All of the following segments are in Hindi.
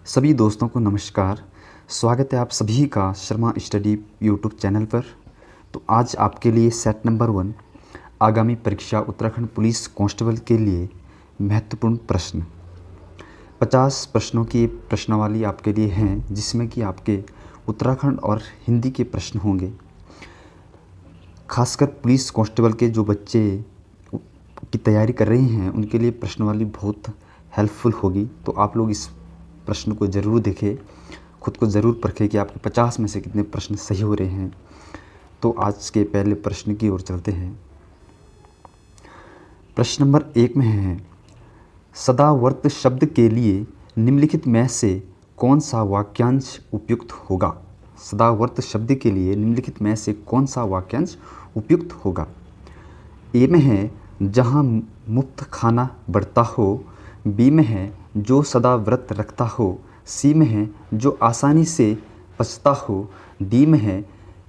सभी दोस्तों को नमस्कार। स्वागत है आप सभी का शर्मा स्टडी यूट्यूब चैनल पर। तो आज आपके लिए सेट नंबर 1 आगामी परीक्षा उत्तराखंड पुलिस कांस्टेबल के लिए महत्वपूर्ण प्रश्न 50 प्रश्नों की प्रश्नावली आपके लिए हैं, जिसमें कि आपके उत्तराखंड और हिंदी के प्रश्न होंगे। खासकर पुलिस कांस्टेबल के जो बच्चे की तैयारी कर रहे हैं उनके लिए प्रश्नावली बहुत हेल्पफुल होगी। तो आप लोग इस प्रश्न को ज़रूर देखें, खुद को ज़रूर परखें कि आपके 50 में से कितने प्रश्न सही हो रहे हैं। तो आज के पहले प्रश्न की ओर चलते हैं। प्रश्न नंबर 1 में है, सदावर्त शब्द के लिए निम्नलिखित में से कौन सा वाक्यांश उपयुक्त होगा। सदावर्त शब्द के लिए निम्नलिखित में से कौन सा वाक्यांश उपयुक्त होगा। ए में है, जहाँ मुफ्त खाना बढ़ता हो। बी में है, जो सदा व्रत रखता हो। सी में है, जो आसानी से पचता हो। डी में है,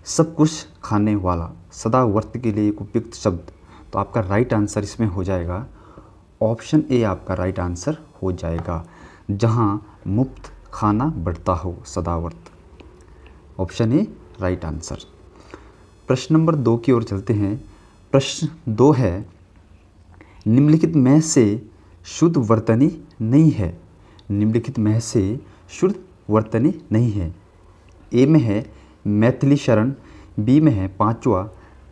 सब कुछ खाने वाला। सदा व्रत के लिए एक उपयुक्त शब्द, तो आपका राइट आंसर इसमें हो जाएगा ऑप्शन ए। आपका राइट आंसर हो जाएगा जहाँ मुफ्त खाना बढ़ता हो, सदाव्रत। Option A right answer. प्रश्न नंबर 2 की ओर चलते हैं। प्रश्न 2 है, निम्नलिखित में से शुद्ध वर्तनी नहीं है। निम्नलिखित में से शुद्ध वर्तनी नहीं है। ए में है मैथिली शरण। बी में है पांचवा।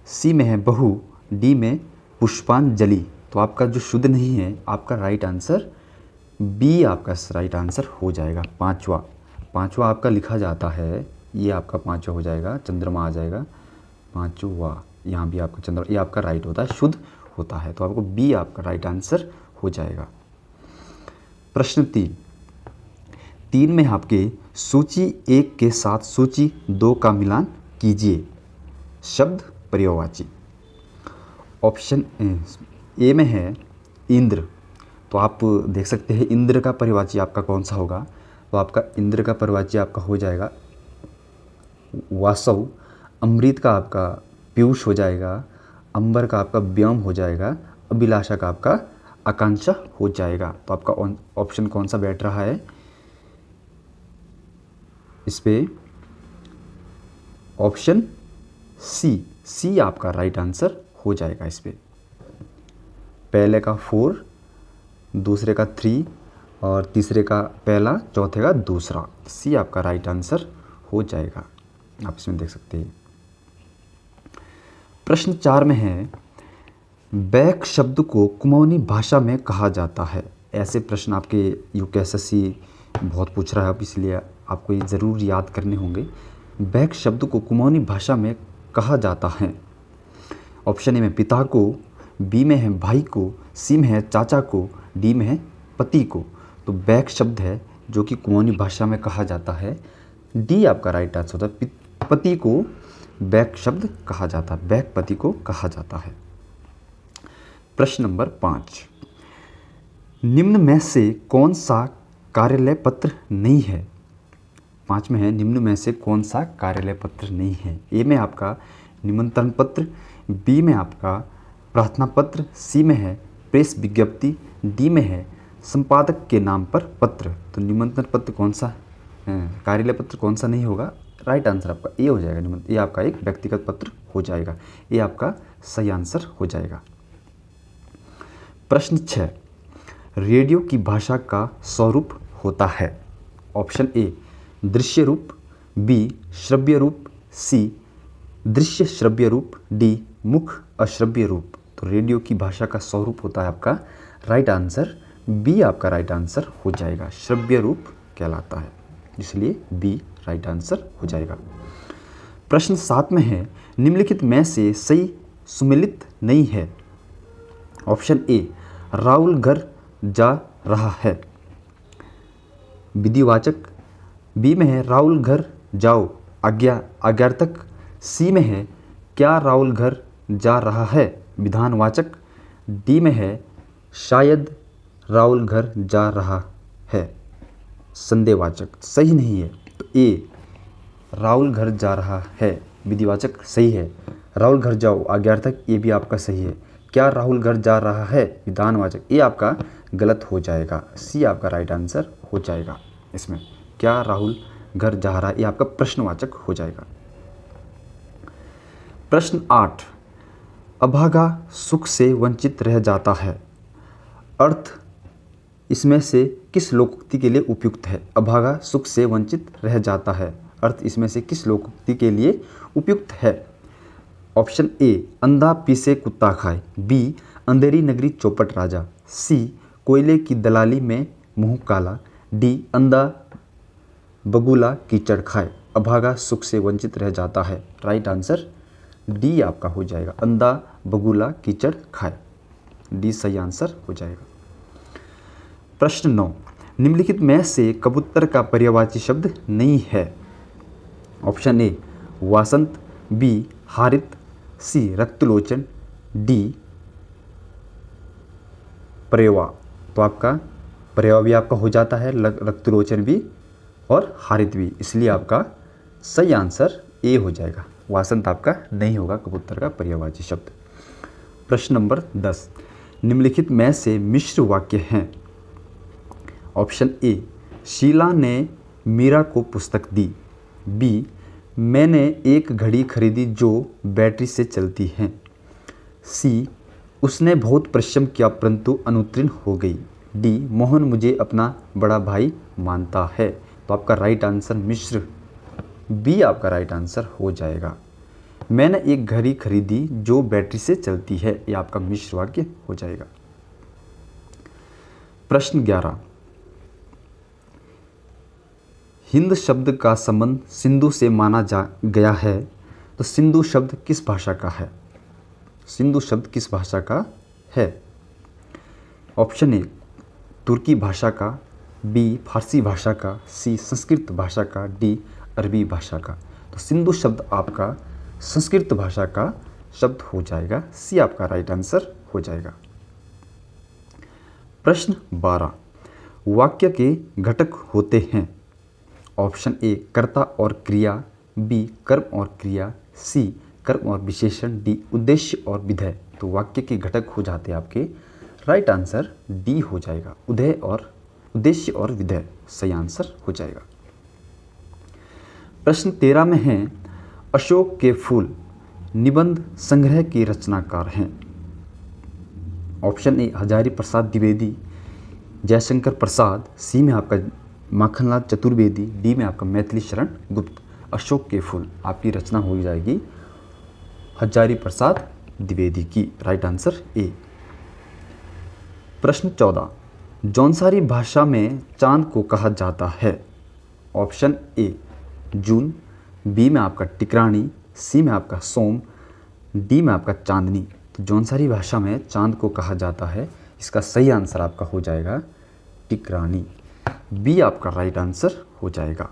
सी में है बहु। डी में पुष्पांजलि। तो आपका जो शुद्ध नहीं है, आपका राइट आंसर बी आपका राइट आंसर हो जाएगा। पांचवा आपका लिखा जाता है, ये आपका पांचवा हो जाएगा, चंद्रमा आ जाएगा पांचवा। यहाँ भी आपका चंद्रमा, ये आपका राइट होता है, शुद्ध होता है। तो आपको बी आपका राइट आंसर हो जाएगा। प्रश्न 3 में आपके सूची 1 के साथ सूची 2 का मिलान कीजिए। शब्द पर्यायवाची। ऑप्शन ए में है इंद्र। तो आप देख सकते हैं इंद्र का पर्यायवाची आपका कौन सा होगा। तो आपका इंद्र का पर्यायवाची आपका हो जाएगा वासव। अमृत का आपका पीयूष हो जाएगा। अंबर का आपका व्योम हो जाएगा। अभिलाषा का आपका आकांक्षा हो जाएगा। तो आपका ऑप्शन कौन सा बैठ रहा है इस पे। ऑप्शन सी आपका राइट आंसर हो जाएगा इस पे। पहले का 4, दूसरे का 3 और तीसरे का पहला, चौथे का दूसरा। सी आपका राइट आंसर हो जाएगा, आप इसमें देख सकते हैं। प्रश्न 4 में है, बैक शब्द को कुमाऊनी भाषा में कहा जाता है। ऐसे प्रश्न आपके यूकेएसएससी बहुत पूछ रहा है, अब इसलिए आपको ये ज़रूर याद करने होंगे। बैक शब्द को कुमाऊनी भाषा में कहा जाता है। ऑप्शन ए में पिता को। बी में है भाई को। सी में है चाचा को। डी में है पति को। तो बैक शब्द है जो कि कुमाऊनी भाषा में कहा जाता है। डी आपका राइट आंसर होता है। पति को बैक शब्द कहा जाता है, बैक पति को कहा जाता है। प्रश्न नंबर 5, निम्न में से कौन सा कार्यालय पत्र नहीं है। 5 में है, निम्न में से कौन सा कार्यालय पत्र नहीं है। ए में आपका निमंत्रण पत्र। बी में आपका प्रार्थना पत्र। सी में है प्रेस विज्ञप्ति। डी में है संपादक के नाम पर पत्र। तो निमंत्रण पत्र कौन सा, कार्यालय पत्र कौन सा नहीं होगा। राइट आंसर आपका ए हो जाएगा। ये आपका एक व्यक्तिगत पत्र हो जाएगा। ये आपका सही आंसर हो जाएगा। प्रश्न 6, रेडियो की भाषा का स्वरूप होता है। ऑप्शन ए दृश्य रूप। बी श्रव्य रूप। सी दृश्य श्रव्य रूप। डी मुख अश्रव्य रूप। तो रेडियो की भाषा का स्वरूप होता है आपका राइट आंसर बी आपका राइट आंसर हो जाएगा। श्रव्य रूप कहलाता है, इसलिए बी राइट आंसर हो जाएगा। प्रश्न 7 में है, निम्नलिखित में से सही सुमेलित नहीं है। ऑप्शन ए राहुल घर जा रहा है, विधिवाचक। बी में है राहुल घर जाओ, आज्ञार्थक। सी में है क्या राहुल घर जा रहा है, विधानवाचक। डी में है शायद राहुल घर जा रहा है, संदेहवाचक। सही नहीं है, तो ए राहुल घर जा रहा है विधिवाचक सही है। राहुल घर जाओ आज्ञार्थक, ये भी आपका सही है। क्या राहुल घर जा रहा है विधानवाचक, ये आपका गलत हो जाएगा। सी आपका राइट आंसर हो जाएगा। इसमें क्या राहुल घर जा रहा है, ये आपका प्रश्नवाचक हो जाएगा। प्रश्न 8, अभागा सुख से वंचित रह जाता है, अर्थ इसमें से किस लोकोक्ति के लिए उपयुक्त है? अभागा सुख से वंचित रह जाता है, अर्थ इसमें से किस लोकोक्ति के लिए उपयुक्त है? ऑप्शन ए, अंधा पीसे कुत्ता खाए, बी, अंधेरी नगरी चौपट राजा, सी, कोयले की दलाली में मुंह काला, डी, अंधा बगुला कीचड़ खाए। अभागा सुख से वंचित रह जाता है, राइट आंसर डी आपका हो जाएगा, अंधा बगुला कीचड़ खाए, डी सही आंसर हो जाएगा। प्रश्न 9, निम्नलिखित में से कबूतर का पर्यायवाची शब्द नहीं है? ऑप्शन ए, वासंत, बी, हारित, सी, रक्तलोचन, डी, पर्यवा। तो आपका पर्यवा भी आपका हो जाता है, रक्तलोचन भी और हारित भी, इसलिए आपका सही आंसर ए हो जाएगा। वासंत आपका नहीं होगा कबूतर का पर्यायवाची शब्द। प्रश्न नंबर 10, निम्नलिखित में से मिश्र वाक्य हैं? ऑप्शन ए, शीला ने मीरा को पुस्तक दी, बी, मैंने एक घड़ी खरीदी जो बैटरी से चलती है, सी, उसने बहुत परिश्रम किया परंतु अनुत्तीर्ण हो गई, डी, मोहन मुझे अपना बड़ा भाई मानता है। तो आपका राइट आंसर मिश्र बी आपका राइट आंसर हो जाएगा। मैंने एक घड़ी खरीदी जो बैटरी से चलती है, यह आपका मिश्र वाक्य हो जाएगा। प्रश्न 11, हिंद शब्द का संबंध सिंधु से माना जा गया है, तो सिंधु शब्द किस भाषा का है? सिंधु शब्द किस भाषा का है? ऑप्शन ए, तुर्की भाषा का, बी, फारसी भाषा का, सी, संस्कृत भाषा का, डी, अरबी भाषा का। तो सिंधु शब्द आपका संस्कृत भाषा का शब्द हो जाएगा, सी आपका राइट आंसर हो जाएगा। प्रश्न 12, वाक्य के घटक होते हैं? ऑप्शन ए, कर्ता और क्रिया, बी, कर्म और क्रिया, सी, कर्म और विशेषण, डी, उद्देश्य और विधेय। तो वाक्य के घटक हो जाते हैं आपके, राइट आंसर डी हो जाएगा, उद्देश्य और विधेय सही आंसर हो जाएगा। प्रश्न 13 में है, अशोक के फूल निबंध संग्रह के रचनाकार हैं? ऑप्शन ए, हजारी प्रसाद द्विवेदी, जयशंकर प्रसाद, सी में आपका माखनलाल चतुर्वेदी, डी में आपका मैथिली शरण गुप्त। अशोक के फूल आपकी रचना हो जाएगी हजारी प्रसाद द्विवेदी की, राइट आंसर ए। प्रश्न 14, जौनसारी भाषा में चांद को कहा जाता है? ऑप्शन ए, जून, बी में आपका टिकरानी, सी में आपका सोम, डी में आपका चांदनी। तो जौनसारी भाषा में चांद को कहा जाता है, इसका सही आंसर आपका हो जाएगा टिकरानी, बी आपका राइट आंसर हो जाएगा।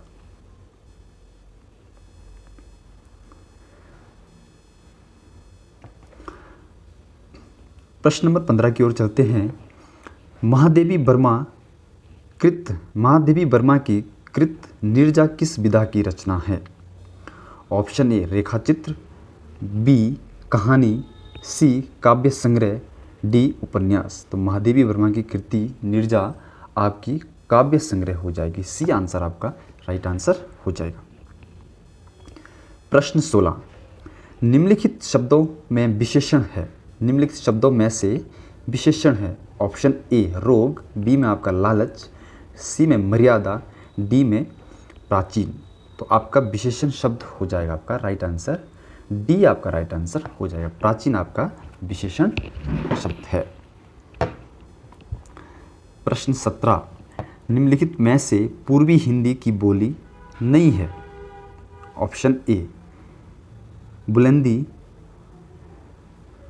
प्रश्न नंबर 15 की ओर चलते हैं। महादेवी वर्मा की कृत नीरजा किस विधा की रचना है? ऑप्शन ए, रेखाचित्र, बी, कहानी, सी, काव्य संग्रह, डी, उपन्यास। तो महादेवी वर्मा की कृति नीरजा आपकी काव्य संग्रह हो जाएगी, सी आंसर आपका राइट आंसर हो जाएगा। प्रश्न 16, निम्नलिखित शब्दों में विशेषण है? निम्नलिखित शब्दों में से विशेषण है? ऑप्शन ए, रोग, बी में आपका लालच, सी में मर्यादा, डी में प्राचीन। तो आपका विशेषण शब्द हो जाएगा आपका राइट आंसर डी आपका राइट आंसर हो जाएगा, प्राचीन आपका विशेषण शब्द है। प्रश्न 17, निम्नलिखित में से पूर्वी हिंदी की बोली नहीं है? ऑप्शन ए, बुलंदी,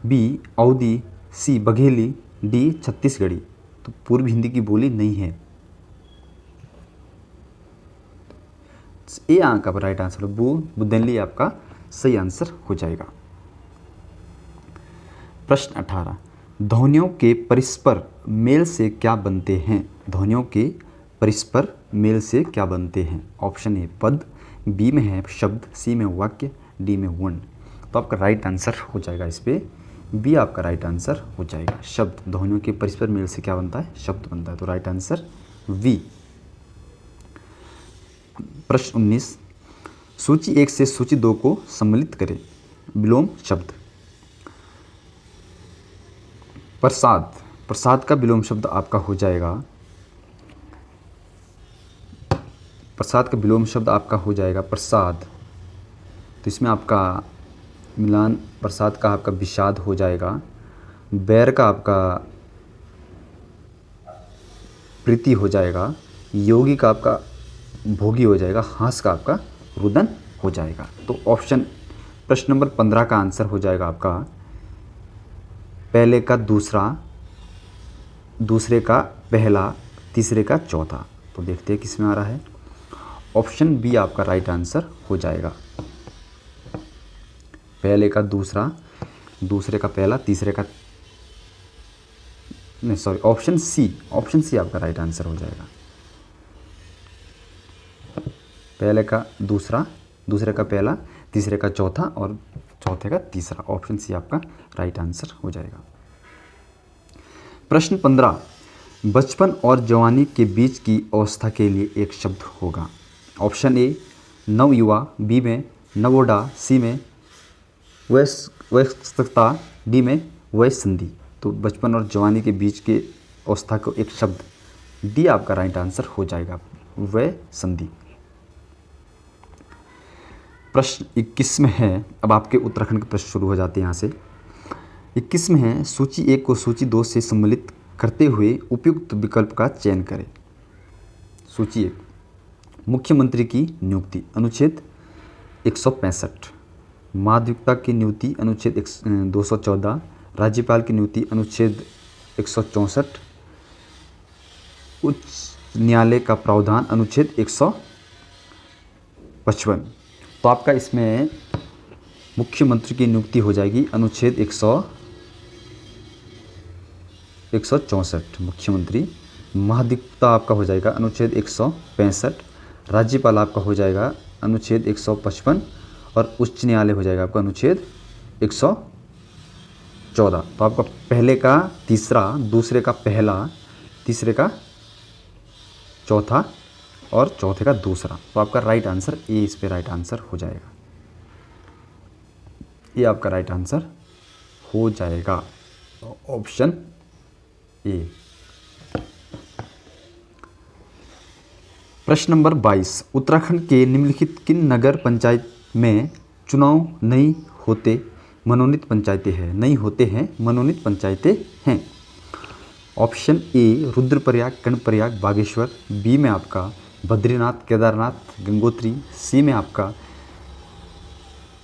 बी, अवधी, सी, बघेली, डी, छत्तीसगढ़ी। तो पूर्वी हिंदी की बोली नहीं है, ए आपका राइट आंसर बुंदेली आपका सही आंसर हो जाएगा। प्रश्न 18, ध्वनियों के परस्पर मेल से क्या बनते हैं? ध्वनियों के परस्पर मेल से क्या बनते हैं? ऑप्शन ए, पद, बी में है शब्द, सी में वाक्य, डी में वर्ण। तो आपका राइट आंसर हो जाएगा इस पे बी आपका राइट आंसर हो जाएगा, शब्द। ध्वनियों के परस्पर मेल से क्या बनता है? शब्द बनता है, तो राइट आंसर वी। प्रश्न 19, सूची 1 से सूची 2 को सम्मिलित करें। विलोम शब्द। प्रसाद, प्रसाद का विलोम शब्द आपका हो जाएगा, प्रसाद का विलोम शब्द आपका हो जाएगा प्रसाद। तो इसमें आपका मिलान प्रसाद का आपका विषाद हो जाएगा। बैर का आपका प्रीति हो जाएगा। योगी का आपका भोगी हो जाएगा। हास का आपका रुदन हो जाएगा। तो ऑप्शन प्रश्न नंबर 15 का आंसर हो जाएगा आपका पहले का दूसरा, दूसरे का पहला, तीसरे का चौथा। तो देखते हैं किस में आ रहा है। ऑप्शन बी आपका राइट आंसर हो जाएगा। पहले का दूसरा, दूसरे का पहला, तीसरे का नहीं सॉरी ऑप्शन सी आपका राइट आंसर हो जाएगा। पहले का दूसरा, दूसरे का पहला, तीसरे का चौथा और चौथे का तीसरा। ऑप्शन सी आपका राइट आंसर हो जाएगा। प्रश्न 15, बचपन और जवानी के बीच की अवस्था के लिए एक शब्द होगा। ऑप्शन ए नवयुवा, बी में नवोढ़ा, सी में वयस्कता, डी में वयसंधि। तो बचपन और जवानी के बीच के अवस्था को एक शब्द, डी आपका राइट आंसर हो जाएगा, वयसंधि। प्रश्न 21 में है, अब आपके उत्तराखंड के प्रश्न शुरू हो जाते हैं यहाँ से। 21 में है, सूची 1 को सूची 2 से सम्मिलित करते हुए उपयुक्त विकल्प का चयन करें। सूची 1, मुख्यमंत्री की नियुक्ति अनुच्छेद 165, माध्यमिकता की नियुक्ति अनुच्छेद 214, राज्यपाल की नियुक्ति अनुच्छेद 164, उच्च न्यायालय का प्रावधान अनुच्छेद 155। तो आपका इसमें मुख्यमंत्री की नियुक्ति हो जाएगी अनुच्छेद 164 मुख्यमंत्री। महाधिवक्ता आपका हो जाएगा अनुच्छेद 165, राज्यपाल आपका हो जाएगा अनुच्छेद 155 और उच्च न्यायालय हो जाएगा आपका अनुच्छेद 114। तो आपका पहले का तीसरा, दूसरे का पहला, तीसरे का चौथा और चौथे का दूसरा। तो आपका राइट आंसर ए इस पे राइट आंसर हो जाएगा। ये आपका राइट आंसर हो जाएगा, ऑप्शन ए। प्रश्न नंबर 22, उत्तराखंड के निम्नलिखित किन नगर पंचायत में चुनाव नहीं होते मनोनीत पंचायतें हैं? नहीं होते हैं मनोनीत पंचायतें हैं। Option A Rudraprayag, Karnaprayag, Bageshwar, B में आपका बद्रीनाथ, केदारनाथ, गंगोत्री, सी में आपका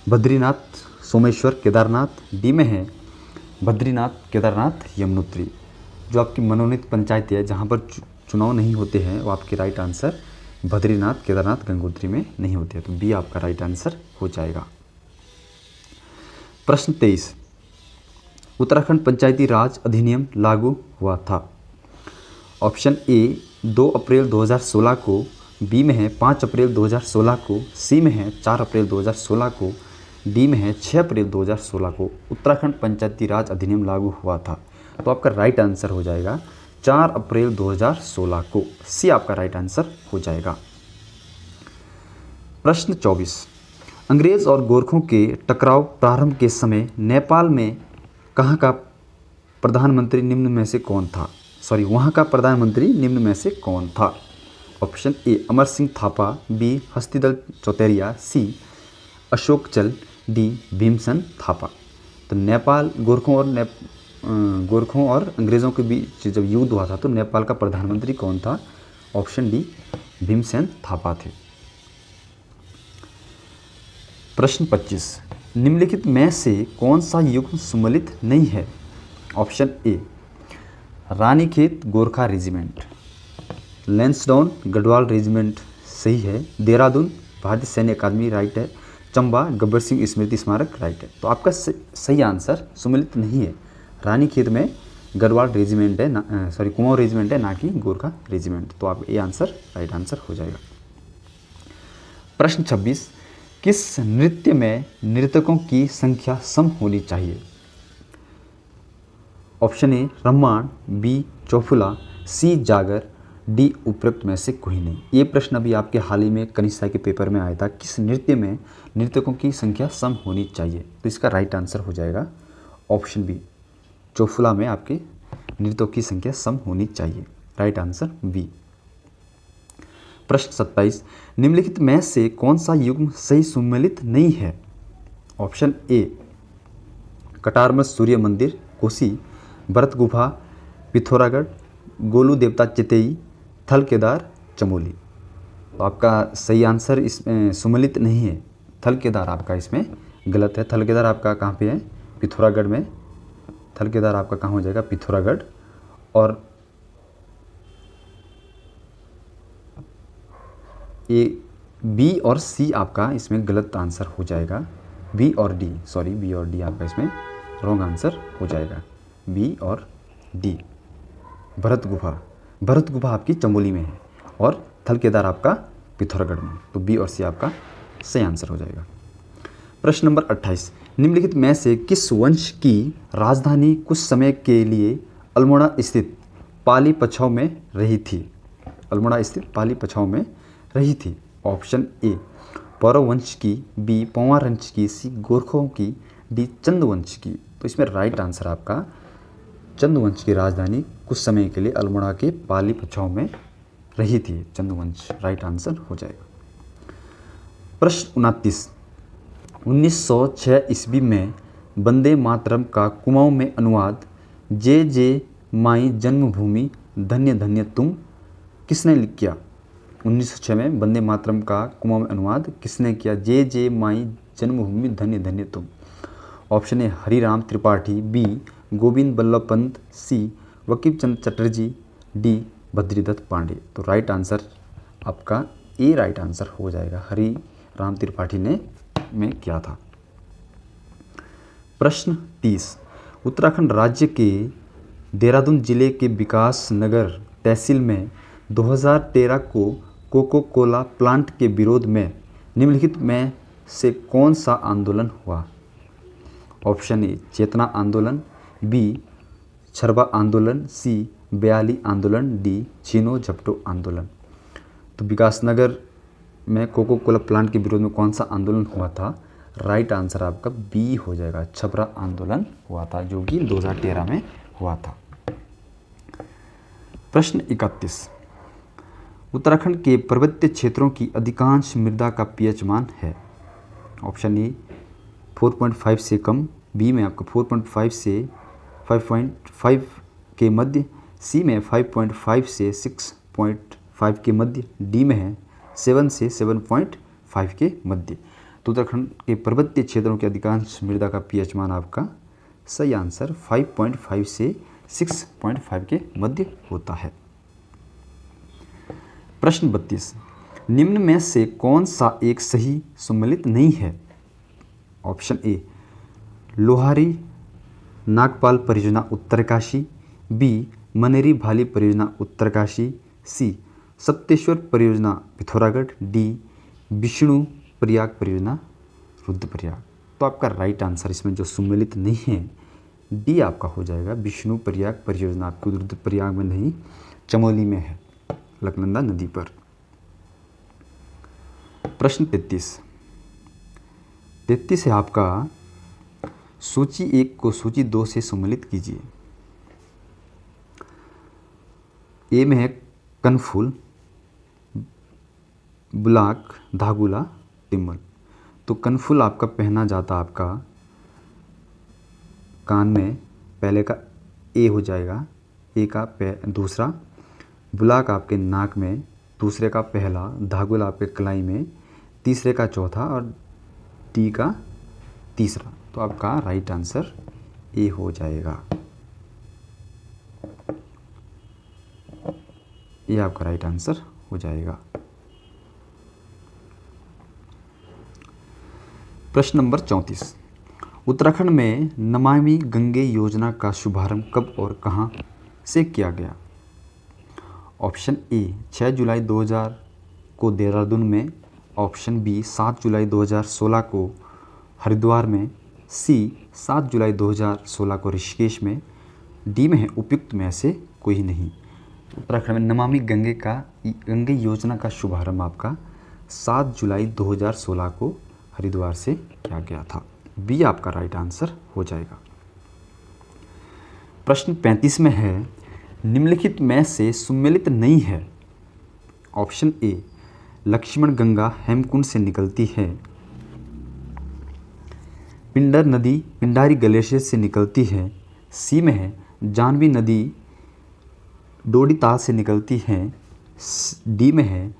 बद्रीनाथ, सोमेश्वर, केदारनाथ, डी में है बद्रीनाथ, केदारनाथ, यमुनोत्री। जो आपकी मनोनीत पंचायतें है जहाँ पर चुनाव नहीं होते हैं वो आपके राइट आंसर बद्रीनाथ, केदारनाथ, गंगोत्री में नहीं होते हैं। तो बी आपका राइट आंसर हो जाएगा। प्रश्न 23, उत्तराखंड पंचायती राज अधिनियम लागू हुआ था। ऑप्शन ए 2 अप्रैल 2016 को, बी में है 5 अप्रैल 2016 को, सी में है 4 अप्रैल 2016 को, डी में है 6 अप्रैल 2016 को उत्तराखंड पंचायती राज अधिनियम लागू हुआ था। तो आपका राइट आंसर हो जाएगा 4 अप्रैल 2016 को, सी आपका राइट आंसर हो जाएगा। प्रश्न 24, अंग्रेज और गोरखों के टकराव प्रारंभ के समय नेपाल में कहाँ का प्रधानमंत्री निम्न में से कौन था? वहाँ का प्रधानमंत्री निम्न में से कौन था? Option A Amar Singh Thapa, B Hastidal Chautariya, C Ashok चल, डी भीमसेन थापा। तो नेपाल गोरखों और अंग्रेज़ों के बीच जब युद्ध हुआ था तो नेपाल का प्रधानमंत्री कौन था? ऑप्शन डी भीमसेन थापा थे। प्रश्न 25, निम्नलिखित में से कौन सा युग्म सम्मिलित नहीं है? ऑप्शन ए रानीखेत गोरखा रेजिमेंट, लैंसडाउन गढ़वाल रेजिमेंट सही है, देहरादून भारतीय सैन्य अकादमी राइट है, चंबा गब्बर सिंह स्मृति स्मारक राइट है। तो आपका सही आंसर सम्मिलित नहीं है। रानीखेत में गढ़वाल रेजिमेंट है कुमाऊं रेजिमेंट है, ना कि गोरखा रेजिमेंट। तो आप ये आंसर राइट आंसर हो जाएगा। प्रश्न 26, किस नृत्य में नर्तकों की संख्या सम होनी चाहिए? Option A Ramman, B Chauphula, सी जागर, डी उपरोक्त में से कोई नहीं। ये प्रश्न अभी आपके हाल ही में कनिष्ठा के पेपर में आया था, किस नृत्य में नर्तकों की संख्या सम होनी चाहिए। तो इसका राइट आंसर हो जाएगा ऑप्शन बी, चौफुला में आपके नृत्यों की संख्या सम होनी चाहिए। Right answer B. प्रश्न 27, निम्नलिखित में से कौन सा युग्म सही सुमेलित नहीं है। ऑप्शन ए, कटारमल सूर्य मंदिर कोसी, भरत गुफा पिथौरागढ़, गोलू देवता चितेई, थल केदार चमोली। तो आपका सही आंसर इसमें सुमेलित नहीं है, थल केदार आपका इसमें गलत है। थल केदार आपका कहाँ पे है, पिथौरागढ़ में। थल केदार आपका कहाँ हो जाएगा, पिथौरागढ़। और ये बी और सी आपका इसमें गलत आंसर हो जाएगा। बी और डी, सॉरी बी और डी आपका इसमें रॉन्ग आंसर हो जाएगा। बी और डी, भरत गुफा आपकी चमोली में है और थल केदार आपका पिथौरागढ़ में। तो बी और सी आपका सही आंसर हो जाएगा। प्रश्न नंबर 28, निम्नलिखित में से किस वंश की राजधानी कुछ समय के लिए अल्मोड़ा स्थित पाली पछाव में रही थी। अल्मोड़ा स्थित पाली पछाव में रही थी। ऑप्शन ए, पौरव वंश की, बी पंवार वंश की, सी गोरखों की, डी चंद वंश की। तो इसमें राइट आंसर आपका चंद वंश की राजधानी कुछ समय के लिए अल्मोड़ा के पाली पछाव में रही थी। चंद वंश राइट आंसर हो जाएगा। प्रश्न 29, 1906 ईस्वी में वंदे मातरम का कुमाऊं में अनुवाद जे जे माई जन्मभूमि धन्य धन्य तुम किसने किया। 1906 में वंदे मातरम का कुमाऊं में अनुवाद किसने किया, जे जे माई जन्मभूमि धन्य धन्य तुम। Option A, Hariram Tripathi, B Govind Ballabh Pant, C Bankim Chand Chatterjee, D Badridatt Pandey. तो राइट आंसर आपका ए राइट आंसर हो जाएगा, हरि राम त्रिपाठी ने में किया था। प्रश्न 30, उत्तराखंड राज्य के देहरादून जिले के विकास नगर तहसील में 2013 को कोको कोला प्लांट के विरोध में निम्नलिखित में से कौन सा आंदोलन हुआ। ऑप्शन ए, चेतना आंदोलन, बी छरबा आंदोलन, सी बयाली आंदोलन, डी चीनो झपटो आंदोलन। तो विकासनगर में कोको कोला प्लांट के विरोध में कौन सा आंदोलन हुआ था। राइट आंसर आपका बी हो जाएगा, छपरा आंदोलन हुआ था, जो कि 2013 में हुआ था। प्रश्न 31, उत्तराखंड के पर्वतीय क्षेत्रों की अधिकांश मृदा का पीएच मान है। ऑप्शन ए 4.5 से कम, बी में आपका 4.5 से 5.5 के मध्य, सी में 5.5 से 6.5 के मध्य, डी में है 7 से 7.5 के मध्य। तो उत्तराखंड के पर्वतीय क्षेत्रों के अधिकांश मृदा का पीएच मान आपका सही आंसर 5.5 से 6.5 के मध्य होता है। प्रश्न 32, निम्न में से कौन सा एक सही सुमेलित नहीं है। ऑप्शन ए, लोहारी नागपाल परियोजना उत्तरकाशी, बी मनेरी भाली परियोजना उत्तरकाशी, सी सप्तेश्वर परियोजना पिथौरागढ़, डी विष्णु प्रयाग परियोजना रुद्रप्रयाग। तो आपका राइट आंसर इसमें जो सुमेलित नहीं है डी आपका हो जाएगा, विष्णु प्रयाग परियोजना आपको रुद्रप्रयाग में नहीं चमोली में है, अलकनंदा नदी पर। प्रश्न 33 है आपका, सूची 1 को सूची 2 से सम्मिलित कीजिए। ए में है कनफूल, बुलाक, धागुला, टिम्मल। तो कनफूल आपका पहना जाता आपका कान में, पहले का ए हो जाएगा, ए का दूसरा, बुलाक आपके नाक में, दूसरे का पहला, धागुला आपके कलाई में, तीसरे का चौथा और टी का तीसरा। तो आपका राइट आंसर ए हो जाएगा, ये आपका राइट आंसर हो जाएगा। प्रश्न नंबर 34, उत्तराखंड में नमामि गंगे योजना का शुभारंभ कब और कहां से किया गया। ऑप्शन ए 6 जुलाई 2000 को देहरादून में, ऑप्शन बी 7 जुलाई 2016 को हरिद्वार में, सी 7 जुलाई 2016 को ऋषिकेश में, डी में है उपयुक्त में से कोई नहीं। उत्तराखंड में नमामि गंगे योजना का शुभारंभ आपका 7 जुलाई 2016 को हरिद्वार से किया गया था। बी आपका राइट आंसर हो जाएगा। प्रश्न 35 में है, निम्नलिखित में से सुमेलित नहीं है। ऑप्शन ए, लक्ष्मण गंगा हेमकुंड से निकलती है। पिंडर नदी पिंडारी ग्लेशियर से निकलती है। सी में है, जाह्नवी नदी डोडीताल से निकलती है। डी में है,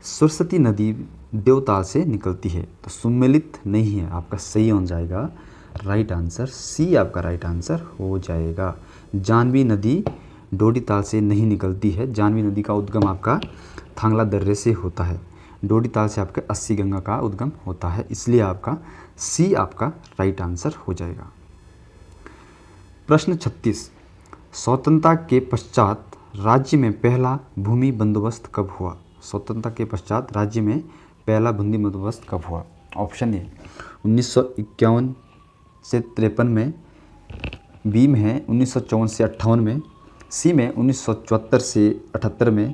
सरस्वती नदी देवताल से निकलती है। तो सुमेलित नहीं है, आपका सही हो जाएगा राइट आंसर। सी आपका राइट आंसर हो जाएगा। जाह्नवी नदी डोडीताल से नहीं निकलती है। जाह्नवी नदी का उद्गम आपका थांगला दर्रे से होता है। डोडीताल से आपके 80 गंगा का उद्गम होता है, इसलिए आपका सी आपका राइट आंसर हो जाएगा। प्रश्न 36, स्वतंत्रता के पश्चात राज्य में पहला भूमि बंदोबस्त कब हुआ? स्वतंत्रता के पश्चात राज्य में पहला भूमि बंदोबस्त कब हुआ? ऑप्शन ए, 1951 से 53 में। बी में है 1954 से 58 में। सी में 1974 से 78 में।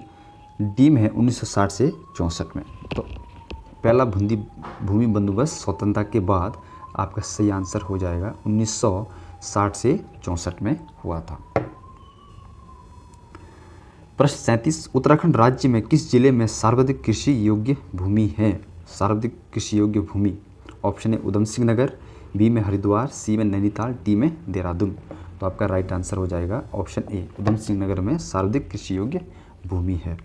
डी में है 1960 से 64 में। तो पहला भूमि बंदोबस्त स्वतंत्रता के बाद आपका सही आंसर हो जाएगा 1960 से 64 में हुआ था। प्रश्न 37, उत्तराखंड राज्य में किस जिले में सर्वाधिक कृषि योग्य भूमि है? सर्वाधिक कृषि योग्य भूमि। Option A, Udham Singh Nagar. B में हरिद्वार। सी में नैनीताल। डी में देहरादून। तो आपका राइट आंसर हो जाएगा ऑप्शन ए, उधम सिंह नगर में सर्वाधिक कृषि योग्य भूमि है।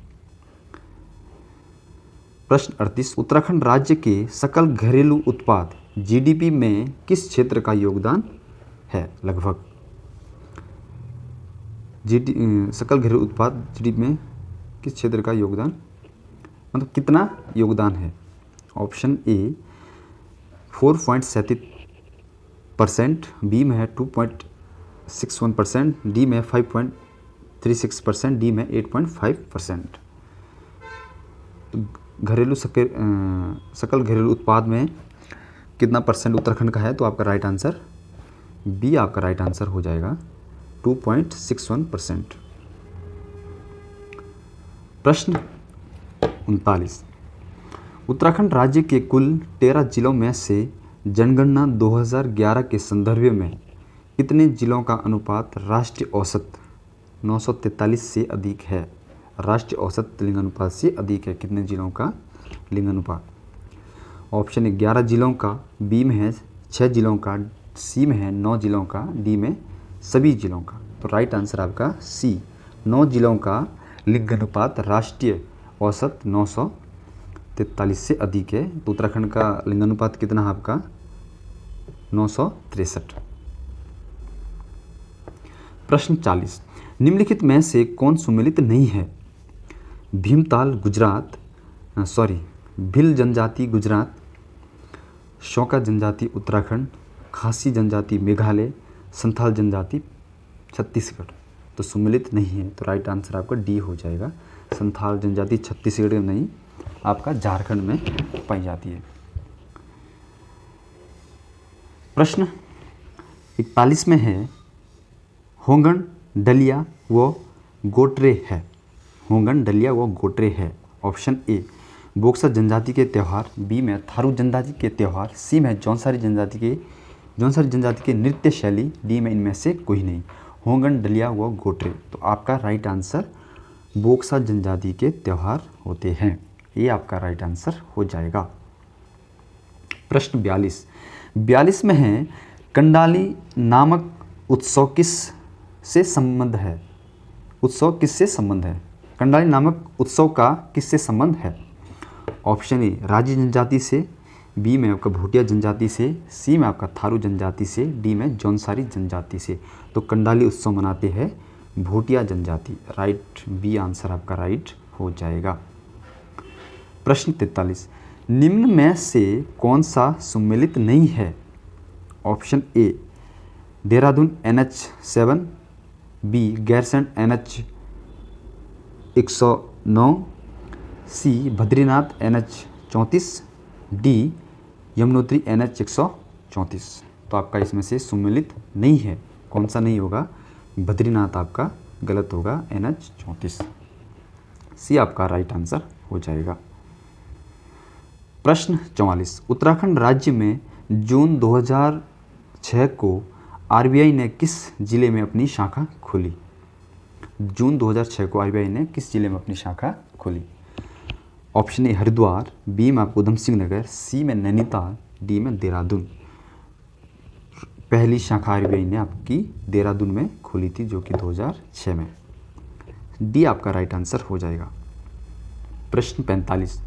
प्रश्न 38, उत्तराखंड राज्य के सकल घरेलू उत्पाद जीडीपी में किस क्षेत्र का योगदान है? लगभग सकल घरेलू उत्पाद जीडीपी में किस क्षेत्र का योगदान, मतलब कितना योगदान है? ऑप्शन ए 4.37%। बी में है 2.61%। डी में 5.36%। डी में 8.5%। तो घरेलू सकल घरेलू उत्पाद में कितना परसेंट उत्तराखंड का है? तो आपका राइट आंसर बी आपका राइट आंसर हो जाएगा 2.61%। प्रश्न 39, उत्तराखंड राज्य के कुल 13 जिलों में से जनगणना 2011 के संदर्भ में कितने जिलों का अनुपात राष्ट्रीय औसत 943 से अधिक है? राष्ट्रीय औसत लिंग अनुपात से अधिक है। कितने जिलों का लिंग अनुपात? ऑप्शन ए 11 जिलों का। बी में है 6 जिलों का। सी में है 9 जिलों का। डी में सभी जिलों का। तो राइट आंसर आपका सी, 9 जिलों का लिंग अनुपात राष्ट्रीय औसत 943 से अधिक है। तो उत्तराखंड का लिंग अनुपात कितना है आपका? 963। प्रश्न 40, निम्नलिखित में से कौन सुमेलित नहीं है? भील जनजाति गुजरात, शौका जनजाति उत्तराखंड, खासी जनजाति मेघालय, संथाल जनजाति छत्तीसगढ़। तो सुमेलित नहीं है, तो राइट आंसर आपका डी हो जाएगा। संथाल जनजाति छत्तीसगढ़ में नहीं, आपका झारखंड में पाई जाती है। प्रश्न 41 में है, होंगन डलिया व गोटरे है। होंगन डलिया व गोटरे है। ऑप्शन ए बोक्सा जनजाति के त्यौहार। बी में थारू जनजाति के त्यौहार। सी में जौनसारी जनजाति के नृत्य शैली। डी में इनमें से कोई नहीं। होंगन डलिया व गोटरे। तो आपका राइट आंसर बोक्सा जनजाति के त्यौहार होते हैं। ये आपका राइट आंसर हो जाएगा। प्रश्न 42 में है, कंडाली नामक उत्सव किससे संबंध है? उत्सव किससे संबंध है? कंडाली नामक उत्सव का किससे संबंध है? ऑप्शन ए राजी जनजाति से। बी में आपका भूटिया जनजाति से। सी में आपका थारू जनजाति से। डी में जौनसारी जनजाति से। तो कंडाली उत्सव मनाते हैं भूटिया जनजाति। राइट, बी आंसर आपका राइट हो जाएगा। प्रश्न 43, निम्न में से कौन सा सुमेलित नहीं है? Option A Dehradun NH7। B Gairsain NH109। C Badrinath NH34। D Yamunotri NH134। तो आपका इसमें से सुमेलित नहीं है। कौन सा नहीं होगा? बद्रीनाथ आपका गलत होगा NH 34। सी आपका राइट आंसर हो जाएगा। प्रश्न 44, उत्तराखंड राज्य में जून 2006 को RBI ने किस जिले में अपनी शाखा खोली? जून 2006 को RBI ने किस जिले में अपनी शाखा खोली? ऑप्शन ए हरिद्वार, बी में आपको उधम सिंह नगर, सी में नैनीताल, डी में देहरादून। पहली शाखा RBI ने आपकी देहरादून में खोली थी जो कि 2006 में। डी आपका राइट आंसर हो जाएगा। प्रश्न 45,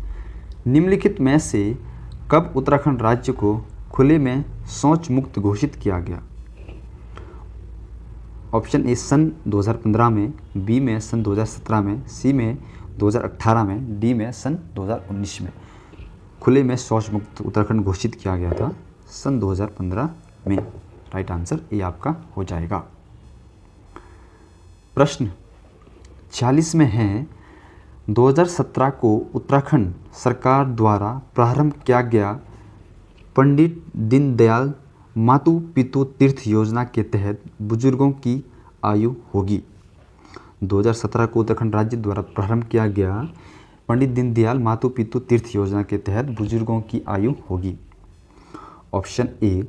निम्नलिखित में से कब उत्तराखंड राज्य को खुले में शौच मुक्त घोषित किया गया? ऑप्शन ए सन 2015 में, बी में सन 2017 में, सी में 2018 में, डी में सन 2019 में। खुले में शौच मुक्त उत्तराखंड घोषित किया गया था सन 2015 में। राइट आंसर ए आपका हो जाएगा। प्रश्न 46 में है, 2017 को उत्तराखंड सरकार द्वारा प्रारंभ किया गया पंडित दीनदयाल मातु पितु तीर्थ योजना के तहत बुजुर्गों की आयु होगी। 2017 को उत्तराखंड राज्य द्वारा प्रारंभ किया गया पंडित दीनदयाल मातु पितु तीर्थ योजना के तहत बुजुर्गों की आयु होगी। ऑप्शन ए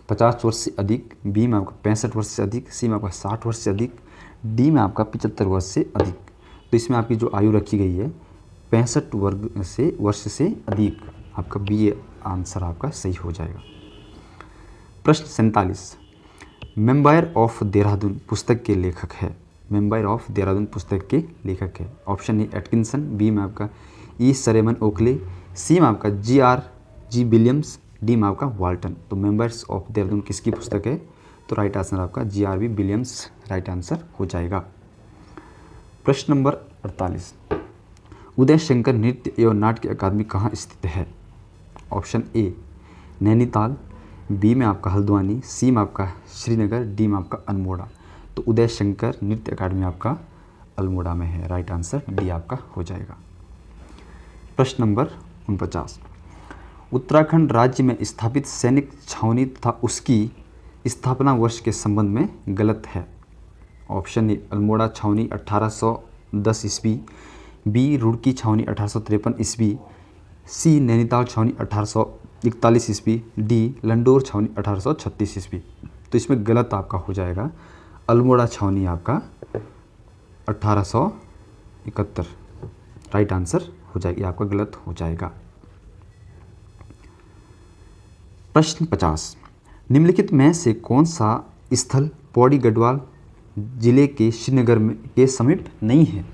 50 वर्ष से अधिक, बी में आपका 65 वर्ष से अधिक, सी में आपका 60 वर्ष से अधिक, डी में आपका 75 वर्ष से अधिक। तो इसमें आपकी जो आयु रखी गई है 65 वर्ष से अधिक, आपका बी आंसर आपका सही हो जाएगा। प्रश्न 47, मेम्बायर ऑफ देहरादून पुस्तक के लेखक है। मेम्बायर ऑफ देहरादून पुस्तक के लेखक है। ऑप्शन ए एटकिंसन, बी में आपका ई सरेमन ओकले, सी में आपका GRG विलियम्स, डी में आपका वाल्टन। तो मेम्बर्स ऑफ देहरादून किसकी पुस्तक है? तो राइट आंसर आपका GRV विलियम्स राइट आंसर हो जाएगा। प्रश्न नंबर 48, उदय शंकर नृत्य एवं नाट्य अकादमी कहाँ स्थित है? ऑप्शन ए नैनीताल, बी में आपका हल्द्वानी, सी में आपका श्रीनगर, डी में आपका अल्मोड़ा। तो उदय शंकर नृत्य अकादमी आपका अल्मोड़ा में है। राइट आंसर डी आपका हो जाएगा। प्रश्न नंबर 49, उत्तराखंड राज्य में स्थापित सैनिक छावनी तथा उसकी स्थापना वर्ष के संबंध में गलत है। ऑप्शन ए अल्मोड़ा छावनी 1810 ईस्वी, बी रुड़की छावनी 1853 ईस्वी, सी नैनीताल छावनी 1841 ईस्वी, डी लंडोर छावनी 1836 ईस्वी। तो इसमें गलत आपका हो जाएगा अल्मोड़ा छावनी आपका 1871। राइट आंसर हो जाएगा, आपका गलत हो जाएगा। प्रश्न 50, निम्नलिखित में से कौन सा स्थल पौड़ी गढ़वाल जिले के श्रीनगर के समीप नहीं है?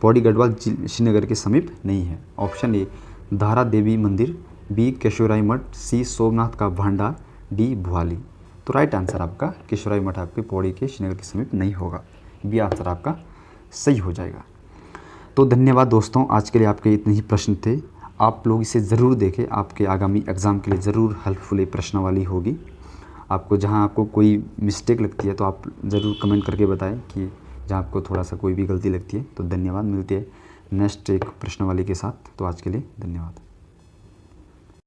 पौड़ी गढ़वाल श्रीनगर के समीप नहीं है। ऑप्शन ए धारा देवी मंदिर, बी केशवराय मठ, सी सोमनाथ का भांडा, डी भुआली। तो राइट आंसर आपका केशवराय मठ आपके पौड़ी के श्रीनगर के समीप नहीं होगा। बी आंसर आपका सही हो जाएगा। तो धन्यवाद दोस्तों, आज के लिए आपके इतने ही प्रश्न थे। आप लोग इसे ज़रूर देखें, आपके आगामी एग्ज़ाम के लिए ज़रूर हेल्पफुल प्रश्नावली होगी। आपको जहां आपको कोई मिस्टेक लगती है तो आप ज़रूर कमेंट करके बताएं कि जहां आपको थोड़ा सा कोई भी गलती लगती है। तो धन्यवाद, मिलते हैं नेक्स्ट एक प्रश्नावली के साथ। तो आज के लिए धन्यवाद।